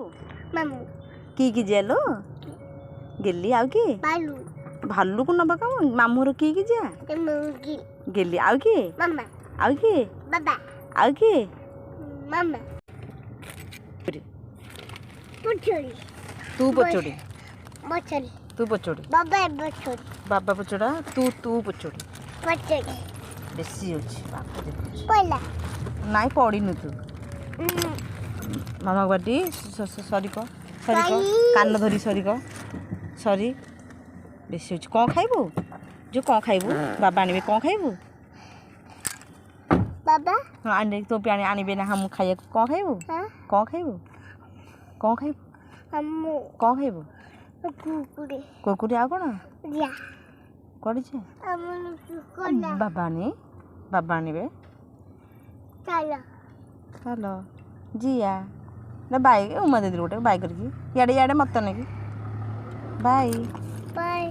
मामू की जेलो गेली आउ कि बालू भालू को नबा कम मामूर की जा मुगी गेली आउ कि मामा आउ कि बाबा आउ कि मामा पुचुरी तू पचोड़ी बचड़ी तू पचोड़ी बाबा बचड़ी बाबा पचोड़ा तू पचोड़ी बचड़ी बेसी होची बाप देखुची पहला नाई पड़ीनु तू मामा बाटी सरी क कान धरी सरी क सरी बेसी होची कौन खाइबू जो कौन खाइबू बाबा आनिबे कौन खाइबू बाबा हाँ आने तो पे आनिबे ना हम खाइए कौन खाइबू हां कौन खाइबू कौन खाइबू हमू कौन खाइबू कुकुरे कुरकुरे आ कोन या कोडी छे हमू कोना बाबा आनिबे चलो चलो जिया ना बाय उमा दे गोटे बाय करकी याडे याडे मत नहीं बाय बाय